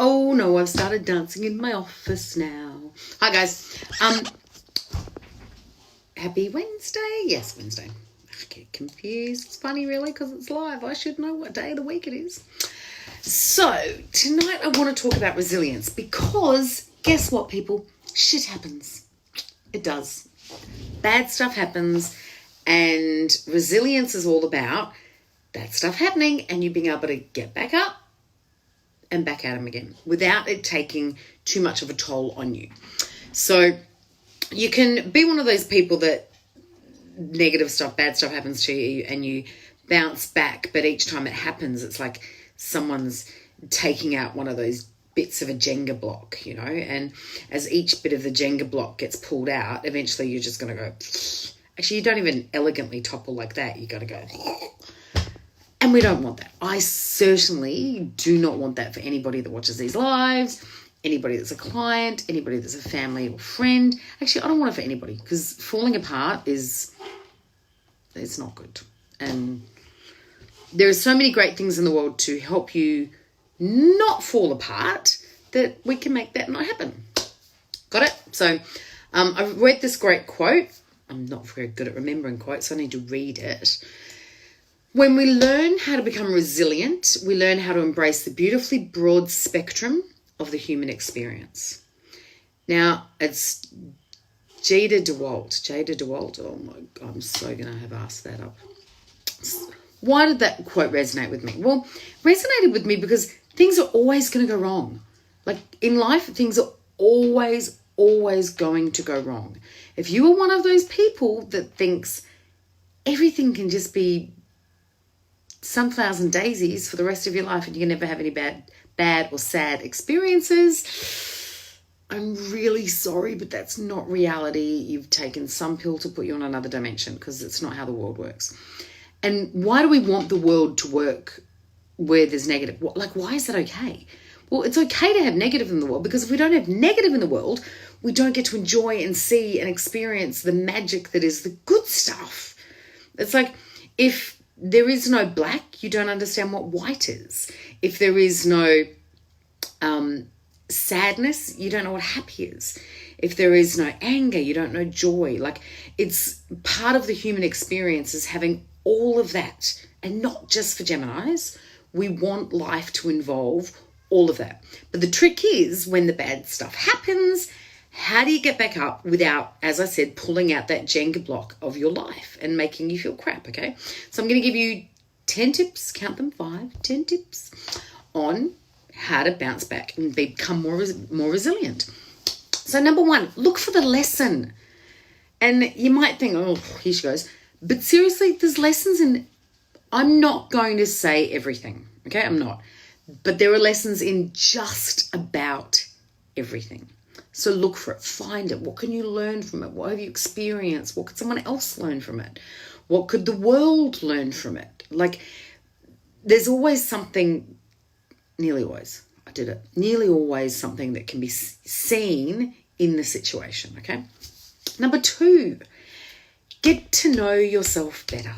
Oh no, I've started dancing in my office now. Hi guys. Happy Wednesday. Yes, Wednesday. I get confused. It's funny really because it's live. I should know what day of the week it is. So tonight I want to talk about resilience because guess what, people? Shit happens. It does. Bad stuff happens, and resilience is all about that stuff happening and you being able to get back up and back at them again without it taking too much of a toll on you. So you can be one of those people that negative stuff, bad stuff happens to you and you bounce back, but each time it happens, it's like someone's taking out one of those bits of a Jenga block, you know, and as each bit of the Jenga block gets pulled out, eventually you're just going to go, actually, you don't even elegantly topple like that. You got to go, and we don't want that. I certainly do not want that for anybody that watches these lives, anybody that's a client, anybody that's a family or friend. Actually, I don't want it for anybody because falling apart it's not good. And there are so many great things in the world to help you not fall apart that we can make that not happen. Got it? So I've read this great quote. I'm not very good at remembering quotes, so I need to read it. When we learn how to become resilient, we learn how to embrace the beautifully broad spectrum of the human experience. Now, it's Jada DeWalt. Oh my God, I'm so going to have asked that up. Why did that quote resonate with me? Well, it resonated with me because things are always going to go wrong. Like in life, things are always going to go wrong. If you are one of those people that thinks everything can just be sunflowers and daisies for the rest of your life and you can never have any bad or sad experiences, I'm really sorry, but that's not reality. You've taken some pill to put you on another dimension because it's not how the world works. And why do we want the world to work where there's negative? Why is that okay? Well, it's okay to have negative in the world because if we don't have negative in the world, we don't get to enjoy and see and experience the magic that is the good stuff. It's like if there is no black, you don't understand what white is. If there is no sadness, you don't know what happy is. If there is no anger, you don't know joy. Like it's part of the human experience is having all of that, and not just for Geminis. We want life to involve all of that. But the trick is when the bad stuff happens, how do you get back up without, as I said, pulling out that Jenga block of your life and making you feel crap, okay? So I'm going to give you 10 tips, count them 10 tips on how to bounce back and become more resilient. So number one, look for the lesson. And you might think, oh, here she goes. But seriously, there's lessons in, I'm not going to say everything, okay? I'm not. But there are lessons in just about everything. So look for it, find it. What can you learn from it? What have you experienced? What could someone else learn from it? What could the world learn from it? Like, there's always something, nearly always something that can be seen in the situation, okay? Number two, get to know yourself better.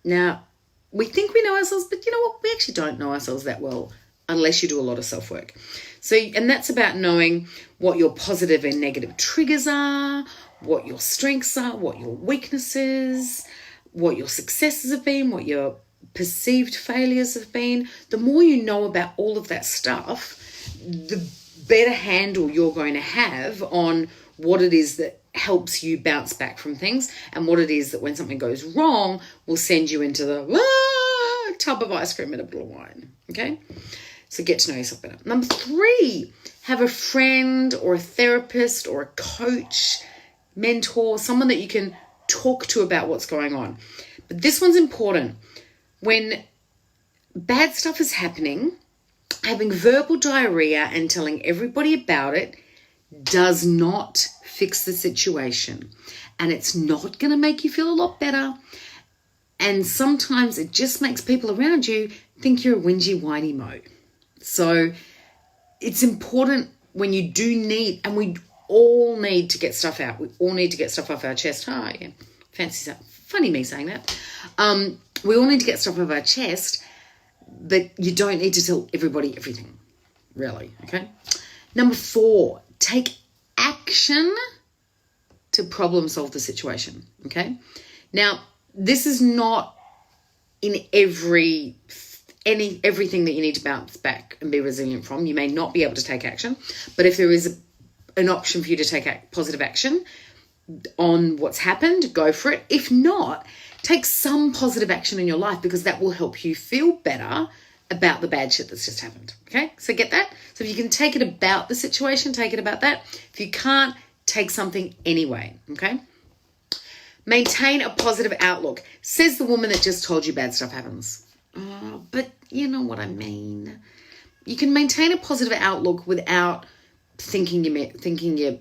Now, we think we know ourselves, but you know what? We actually don't know ourselves that well unless you do a lot of self-work. So, and that's about knowing what your positive and negative triggers are, what your strengths are, what your weaknesses, what your successes have been, what your perceived failures have been. The more you know about all of that stuff, the better handle you're going to have on what it is that helps you bounce back from things and what it is that when something goes wrong will send you into the tub of ice cream and a bottle of wine, okay? So get to know yourself better. Number three, have a friend or a therapist or a coach, mentor, someone that you can talk to about what's going on. But this one's important. When bad stuff is happening, having verbal diarrhea and telling everybody about it does not fix the situation. And it's not going to make you feel a lot better. And sometimes it just makes people around you think you're a whingy, whiny mo. So it's important when you do need, and we all need to get stuff out. We all need to get stuff off our chest. Oh, yeah. Fancy that. Funny me saying that. We all need to get stuff off our chest, but you don't need to tell everybody everything. really, okay? Number 4, take action to problem solve the situation, okay? Now, this is not in everything that you need to bounce back and be resilient from. You may not be able to take action, but if there is an option for you to take positive action on what's happened, go for it. If not, take some positive action in your life, because that will help you feel better about the bad shit that's just happened. Okay, so get that? So if you can take it about the situation, take it about that. If you can't, take something anyway. Okay, maintain a positive outlook, says the woman that just told you bad stuff happens. But you know what I mean. You can maintain a positive outlook without thinking you're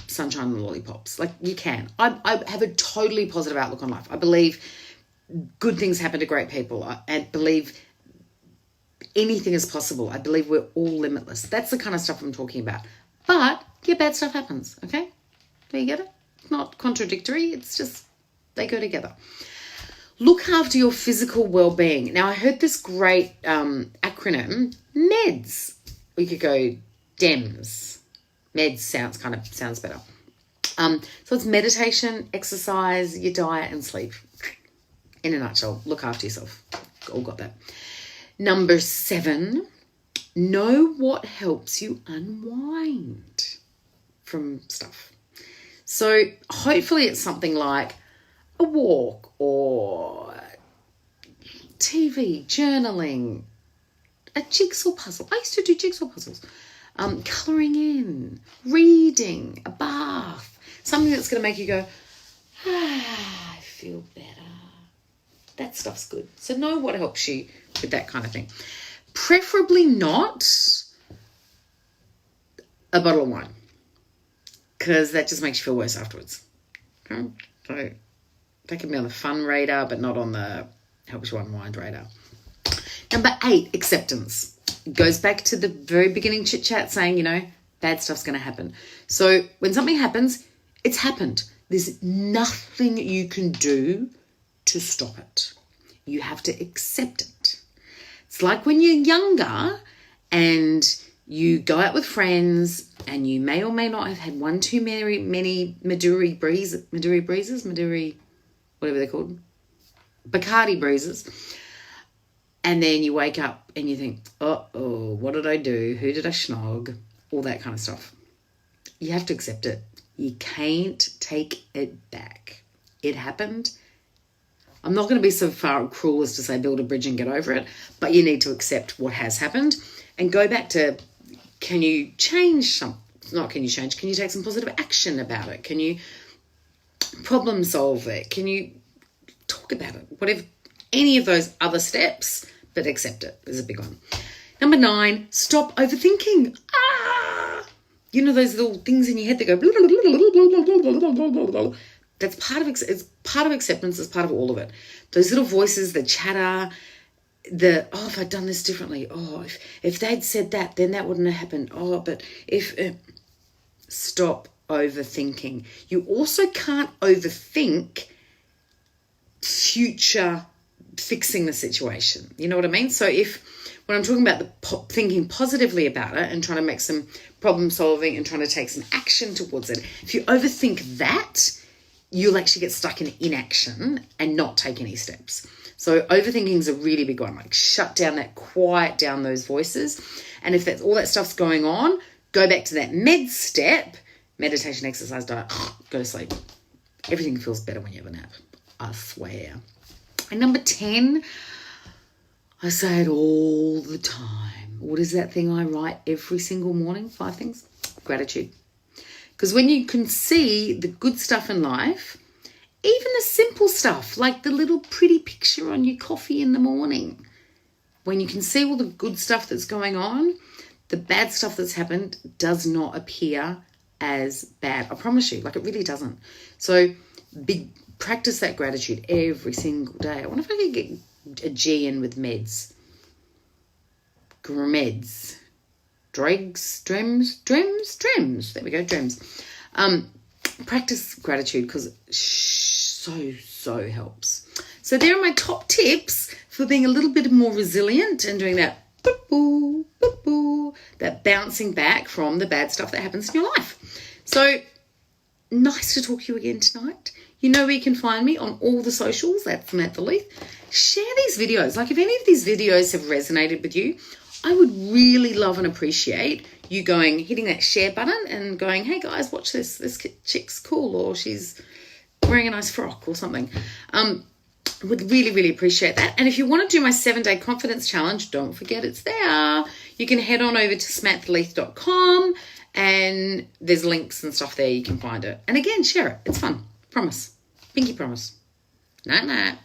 sunshine and lollipops. Like, you can. I have a totally positive outlook on life. I believe good things happen to great people. I believe anything is possible. I believe we're all limitless. That's the kind of stuff I'm talking about. But yeah, bad stuff happens. Okay, do you get it? It's not contradictory. It's just they go together. Look after your physical well-being. Now, I heard this great acronym, MEDS. We could go DEMS. MEDS sounds better. So it's meditation, exercise, your diet, and sleep. In a nutshell, look after yourself. All got that. Number 7, know what helps you unwind from stuff. So hopefully it's something like a walk or TV, journaling, a jigsaw puzzle. I used to do jigsaw puzzles. Colouring in, reading, a bath, something that's going to make you go, I feel better. That stuff's good. So know what helps you with that kind of thing. Preferably not a bottle of wine, because that just makes you feel worse afterwards. Okay? So that can be on the fun radar, but not on the helps you unwind radar. Number 8, acceptance. It goes back to the very beginning chit chat saying, bad stuff's going to happen. So when something happens, it's happened. There's nothing you can do to stop it. You have to accept it. It's like when you're younger and you go out with friends and you may or may not have had one too many Madurai breezes, whatever they're called, Bacardi breezes. And then you wake up and you think, uh-oh, what did I do? Who did I schnog? All that kind of stuff. You have to accept it. You can't take it back. It happened. I'm not going to be so far cruel as to say build a bridge and get over it, but you need to accept what has happened and go back to, can you change something? Not can you change, can you take some positive action about it? Can you problem solve it? Can you talk about it? Whatever, any of those other steps, but accept it is a big one. Number 9, stop overthinking. Those little things in your head that go blah, blah, blah, blah, blah, blah. That's it's part of acceptance, it's part of all of it. Those little voices, the chatter, if I'd done this differently, if they'd said that, then that wouldn't have happened. But if stop overthinking. You also can't overthink future fixing the situation. You know what I mean? So when I'm talking about thinking positively about it and trying to make some problem solving and trying to take some action towards it, if you overthink that, you'll actually get stuck in inaction and not take any steps. So overthinking is a really big one. Like, quiet down those voices. And if that's all that stuff's going on, go back to that step, meditation, exercise, diet, go to sleep. Everything feels better when you have a nap. I swear. And number 10, I say it all the time. What is that thing I write every single morning? 5 things. Gratitude. Because when you can see the good stuff in life, even the simple stuff, like the little pretty picture on your coffee in the morning, when you can see all the good stuff that's going on, the bad stuff that's happened does not appear as bad. I promise you, it really doesn't. So practice that gratitude every single day. I wonder if I could get a G in with meds. Meds. Drems. There we go, drems. Practice gratitude because so helps. So there are my top tips for being a little bit more resilient and doing that boop, boop, boop, boop, that bouncing back from the bad stuff that happens in your life. So nice to talk to you again tonight. You know where you can find me on all the socials. That's Samantha Leith. Share these videos. Like if any of these videos have resonated with you, I would really love and appreciate you hitting that share button and going, hey guys, watch this. This chick's cool, or she's wearing a nice frock or something. Would really, really appreciate that. And if you want to do my 7-day confidence challenge, don't forget it's there. You can head on over to samanthaleith.com and there's links and stuff there. You can find it. And again, share it. It's fun. Promise. Pinky promise. Night, night.